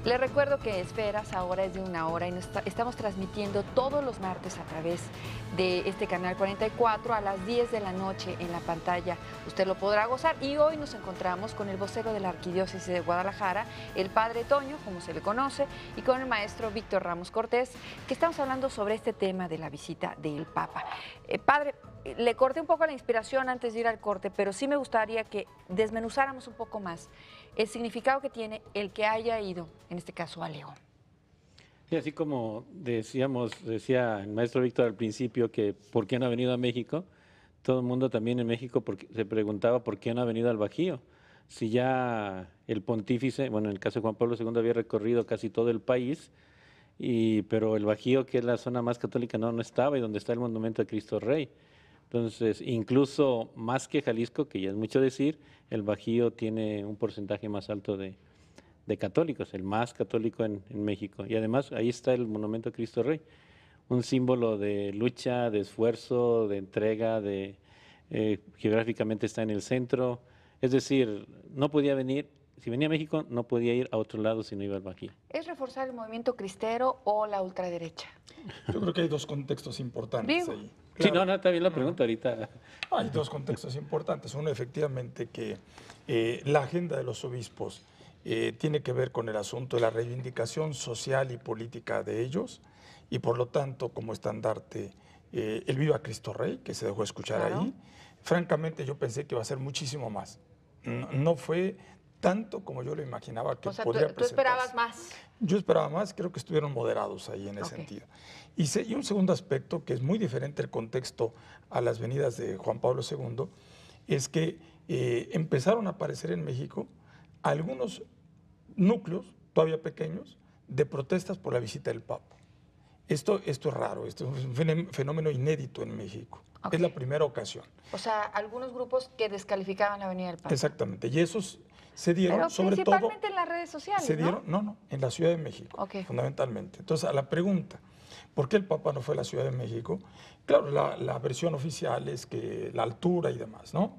Les recuerdo que Esferas ahora es de 1 hora y estamos transmitiendo todos los martes a través de este canal 44 a las 10 de la noche en la pantalla. Usted lo podrá gozar y hoy nos encontramos con el vocero de la Arquidiócesis de Guadalajara, el Padre Toño, como se le conoce, y con el maestro Víctor Ramos Cortés, que estamos hablando sobre este tema de la visita del Papa. Padre, le corté un poco la inspiración antes de ir al corte, pero sí me gustaría que desmenuzáramos un poco más el significado que tiene el que haya ido, en este caso, a León. Y así como decía el maestro Víctor al principio que por qué no ha venido a México, todo el mundo también en México se preguntaba por qué no ha venido al Bajío. Si ya el pontífice, bueno, en el caso de Juan Pablo II había recorrido casi todo el país, pero el Bajío, que es la zona más católica, no estaba, y donde está el monumento a Cristo Rey. Entonces, incluso más que Jalisco, que ya es mucho decir, el Bajío tiene un porcentaje más alto de católicos, el más católico en México. Y además ahí está el monumento a Cristo Rey, un símbolo de lucha, de esfuerzo, de entrega, geográficamente está en el centro. Es decir, no podía venir, si venía a México, no podía ir a otro lado si no iba al Bajío. ¿Es reforzar el movimiento cristero o la ultraderecha? Yo creo que hay dos contextos importantes ahí. Claro. Sí, no, está bien la pregunta ahorita. Hay dos contextos importantes. Uno, efectivamente, que la agenda de los obispos tiene que ver con el asunto de la reivindicación social y política de ellos, y por lo tanto, como estandarte, el Viva Cristo Rey, que se dejó escuchar ahí. Francamente, yo pensé que iba a ser muchísimo más. No fue tanto como yo lo imaginaba que podría presentarse. ¿Tú esperabas más? Yo esperaba más, creo que estuvieron moderados ahí en ese sentido. Y un segundo aspecto, que es muy diferente el contexto a las venidas de Juan Pablo II, es que empezaron a aparecer en México algunos núcleos, todavía pequeños, de protestas por la visita del Papa. Esto es raro, esto es un fenómeno inédito en México. Es la primera ocasión. O sea, algunos grupos que descalificaban la venida del Papa. Exactamente, y esos se dieron, pero sobre todo... principalmente en las redes sociales, se dieron, ¿no? En la Ciudad de México, fundamentalmente. Entonces, a la pregunta, ¿por qué el Papa no fue a la Ciudad de México? Claro, la versión oficial es que la altura y demás, ¿no?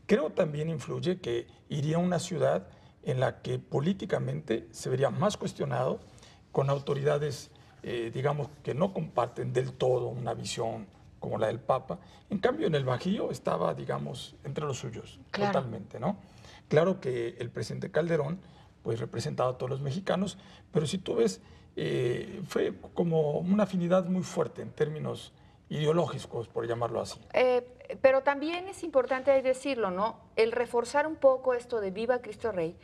Creo también influye que iría a una ciudad en la que políticamente se vería más cuestionado, con autoridades, digamos, que no comparten del todo una visión como la del Papa. En cambio, en el Bajío estaba, digamos, entre los suyos, totalmente, ¿no? Claro que el presidente Calderón pues representaba a todos los mexicanos, pero si tú ves, fue como una afinidad muy fuerte en términos ideológicos, por llamarlo así. Pero también es importante decirlo, ¿no? El reforzar un poco esto de Viva Cristo Rey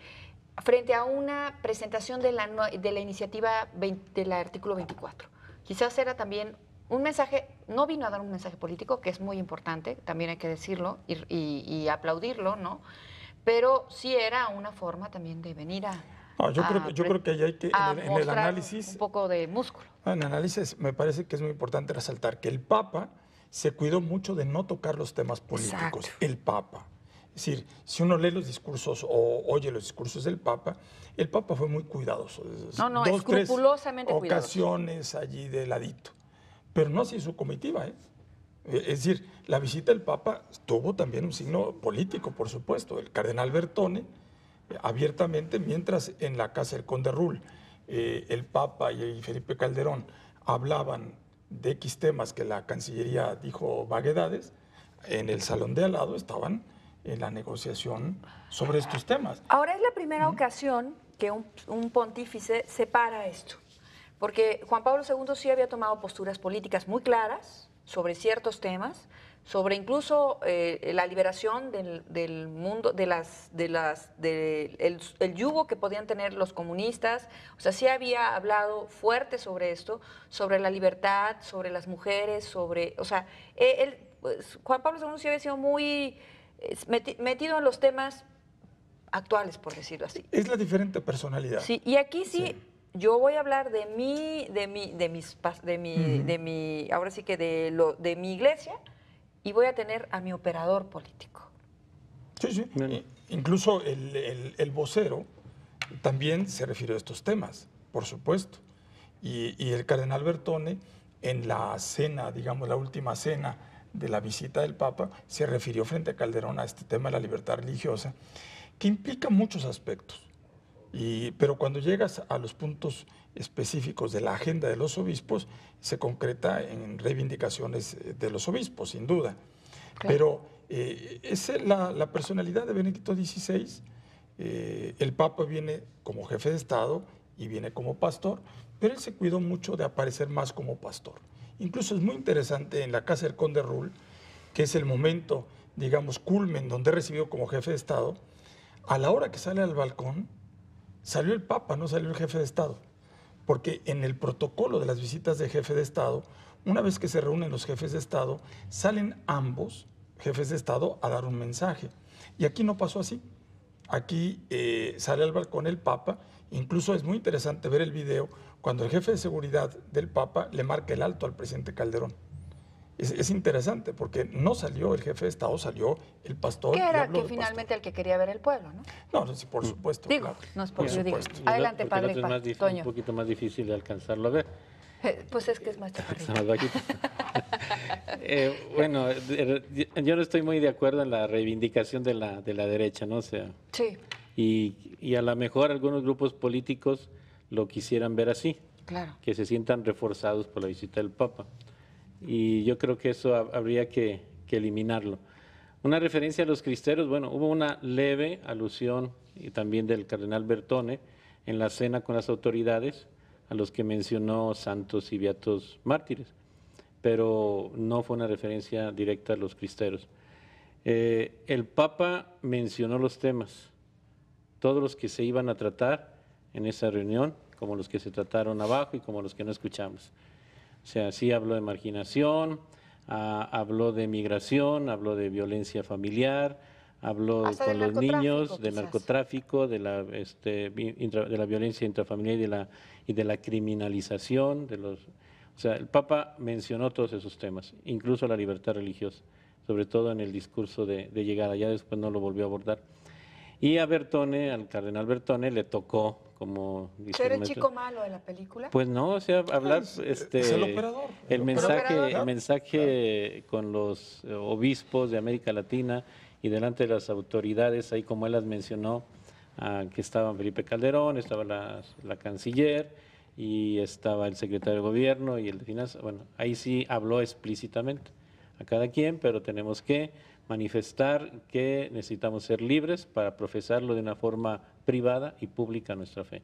frente a una presentación de la iniciativa del artículo 24. Quizás era también un mensaje, no vino a dar un mensaje político, que es muy importante, también hay que decirlo y aplaudirlo, ¿no? Pero sí era una forma también de venir yo creo que ahí hay que, en el análisis... un poco de músculo. En el análisis me parece que es muy importante resaltar que el Papa se cuidó mucho de no tocar los temas políticos. Exacto. El Papa. Es decir, si uno lee los discursos o oye los discursos del Papa, el Papa fue muy cuidadoso. Escrupulosamente cuidadoso. Ocasiones allí de ladito. Pero no así su comitiva, ¿eh? Es decir, la visita del Papa tuvo también un signo político, por supuesto. El cardenal Bertone, abiertamente, mientras en la casa del conde Rull, el Papa y Felipe Calderón hablaban de X temas que la Cancillería dijo vaguedades, en el salón de al lado estaban en la negociación sobre estos temas. Ahora es la primera ocasión que un pontífice separa esto, porque Juan Pablo II sí había tomado posturas políticas muy claras sobre ciertos temas, sobre incluso la liberación del mundo, el yugo que podían tener los comunistas. O sea, sí había hablado fuerte sobre esto, sobre la libertad, sobre las mujeres, o sea, Juan Pablo II sí había sido muy metido en los temas actuales, por decirlo así. Es la diferente personalidad. Sí, y aquí sí. Yo voy a hablar de mi iglesia, y voy a tener a mi operador político. Sí. Incluso el vocero también se refirió a estos temas, por supuesto. Y el cardenal Bertone, en la cena, digamos, la última cena de la visita del Papa, se refirió frente a Calderón a este tema de la libertad religiosa, que implica muchos aspectos. Pero cuando llegas a los puntos específicos de la agenda de los obispos, se concreta en reivindicaciones de los obispos, sin duda. Claro. Pero es la personalidad de Benedicto XVI. El Papa viene como jefe de Estado y viene como pastor, pero él se cuidó mucho de aparecer más como pastor. Incluso es muy interesante en la casa del Conde Rull, que es el momento, digamos, culmen donde recibió como jefe de Estado, a la hora que sale al balcón, salió el Papa, no salió el jefe de Estado. Porque en el protocolo de las visitas de jefe de Estado, una vez que se reúnen los jefes de Estado, salen ambos jefes de Estado a dar un mensaje. Y aquí no pasó así. Aquí sale al balcón el Papa. Incluso es muy interesante ver el video cuando el jefe de seguridad del Papa le marca el alto al presidente Calderón. Es interesante porque no salió el jefe de Estado, salió el pastor. Que era que finalmente el que quería ver el pueblo, ¿no? No, sí, por supuesto. Digo, claro. No es por yo digo. Adelante, padre Toño. Un poquito más difícil de alcanzarlo a ver. Pues es que es más chaparrito. Bueno, yo no estoy muy de acuerdo en la reivindicación de la derecha, ¿no? O sea, sí. Y a lo mejor algunos grupos políticos lo quisieran ver así. Claro. Que se sientan reforzados por la visita del Papa. Y yo creo que eso habría que eliminarlo. Una referencia a los cristeros, bueno, hubo una leve alusión y también del cardenal Bertone en la cena con las autoridades a los que mencionó santos y beatos mártires, pero no fue una referencia directa a los cristeros. El Papa mencionó los temas, todos los que se iban a tratar en esa reunión, como los que se trataron abajo y como los que no escuchamos. O sea, sí habló de marginación, habló de migración, habló de violencia familiar, habló con los niños, de narcotráfico, de la violencia intrafamiliar y de la criminalización. O sea, el Papa mencionó todos esos temas, incluso la libertad religiosa, sobre todo en el discurso de llegada, ya después no lo volvió a abordar. Y a Bertone, al cardenal Bertone, le tocó, como dice ¿Ser el chico malo de la película? Pues no, o sea, hablar es el operador. El mensaje con los obispos de América Latina y delante de las autoridades, ahí como él las mencionó, que estaban Felipe Calderón, estaba la canciller y estaba el secretario de Gobierno y el de Finanzas. Bueno, ahí sí habló explícitamente a cada quien, pero tenemos que manifestar que necesitamos ser libres para profesarlo de una forma privada y pública nuestra fe.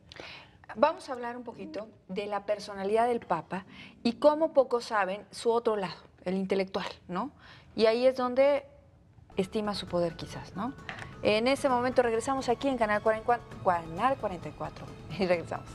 Vamos a hablar un poquito de la personalidad del Papa y cómo pocos saben su otro lado, el intelectual, ¿no? Y ahí es donde estima su poder quizás, ¿no? En ese momento regresamos aquí en Canal 44 y regresamos.